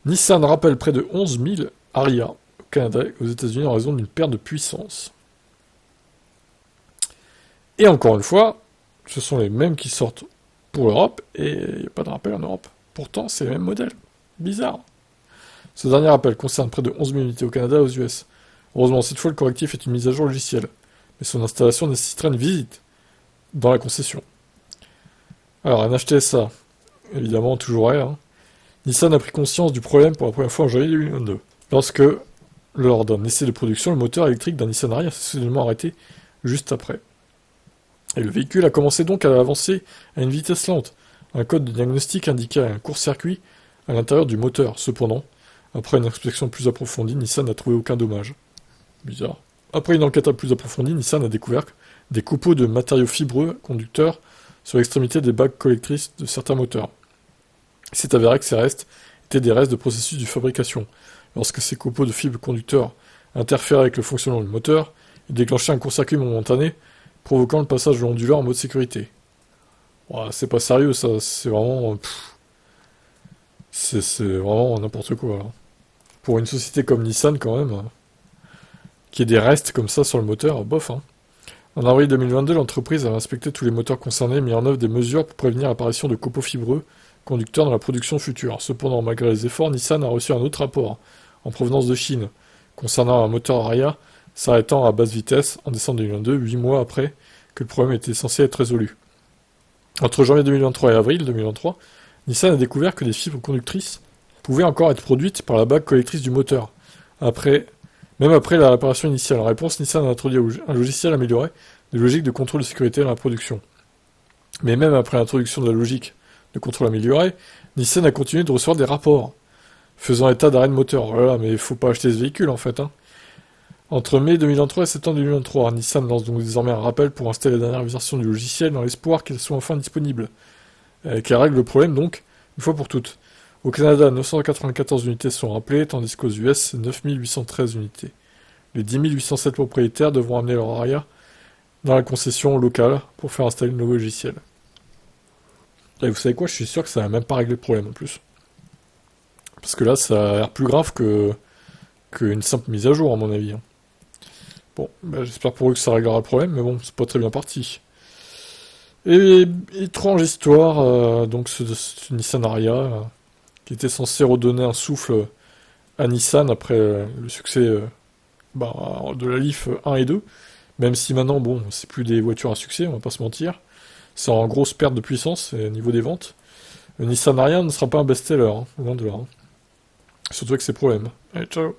Nissan rappelle près de 11 000 Ariya au Canada et aux États-Unis en raison d'une perte de puissance. Et encore une fois, ce sont les mêmes qui sortent pour l'Europe et il n'y a pas de rappel en Europe. Pourtant, c'est les mêmes modèles. Bizarre. Ce dernier rappel concerne près de 11 000 unités au Canada et aux US. Heureusement, cette fois, le correctif est une mise à jour logicielle. Mais son installation nécessitera une visite dans la concession. Alors, un HTSA, évidemment, toujours R. Hein. Nissan a pris conscience du problème pour la première fois en janvier 2022. Lorsque, lors d'un essai de production, le moteur électrique d'un Nissan Ariya s'est soudainement arrêté juste après. Et le véhicule a commencé donc à avancer à une vitesse lente. Un code de diagnostic indiquait un court-circuit à l'intérieur du moteur. Cependant, après une inspection plus approfondie, Nissan n'a trouvé aucun dommage. Bizarre. Après une enquête plus approfondie, Nissan a découvert des copeaux de matériaux fibreux conducteurs sur l'extrémité des bagues collectrices de certains moteurs. Il s'est avéré que ces restes étaient des restes de processus de fabrication. Lorsque ces copeaux de fibres conducteurs interféraient avec le fonctionnement du moteur, ils déclenchaient un court-circuit momentané, provoquant le passage de l'onduleur en mode sécurité. Ouais, c'est pas sérieux ça, c'est vraiment... C'est vraiment n'importe quoi. Là. Pour une société comme Nissan quand même, qui ait des restes comme ça sur le moteur, bof. Hein. En avril 2022, l'entreprise a inspecté tous les moteurs concernés et mis en œuvre des mesures pour prévenir l'apparition de copeaux fibreux conducteurs dans la production future. Cependant, malgré les efforts, Nissan a reçu un autre rapport, en provenance de Chine, concernant un moteur Ariya s'arrêtant à basse vitesse en décembre 2022, 8 mois après que le problème était censé être résolu. Entre janvier 2023 et avril 2023, Nissan a découvert que des fibres conductrices pouvaient encore être produites par la bague collectrice du moteur, même après la réparation initiale. En réponse, Nissan a introduit un logiciel amélioré de logique de contrôle de sécurité dans la production. Mais même après l'introduction de la logique de contrôle améliorée, Nissan a continué de recevoir des rapports faisant état d'arrêt de moteur. Voilà, mais il faut pas acheter ce véhicule en fait. Hein. Entre mai 2023 et septembre 2023, Nissan lance donc désormais un rappel pour installer la dernière version du logiciel dans l'espoir qu'elle soit enfin disponible. Qu'elle règle le problème donc, une fois pour toutes. Au Canada, 994 unités sont rappelées, tandis qu'aux US, c'est 9813 unités. Les 10 807 propriétaires devront amener leur Ariya dans la concession locale pour faire installer le nouveau logiciel. Et vous savez quoi, je suis sûr que ça n'a même pas réglé le problème en plus. Parce que là, ça a l'air plus grave qu'une simple mise à jour, à mon avis. Hein. Bon, bah, j'espère pour eux que ça réglera le problème, mais bon, c'est pas très bien parti. Et étrange histoire, donc ce Nissan Ariya, qui était censé redonner un souffle à Nissan après le succès de la Leaf 1 et 2, même si maintenant, bon, c'est plus des voitures à succès, on va pas se mentir, c'est en grosse perte de puissance au niveau des ventes. Le Nissan Ariya ne sera pas un best-seller, hein, loin de là. Hein. Surtout avec ses problèmes. Allez, ciao.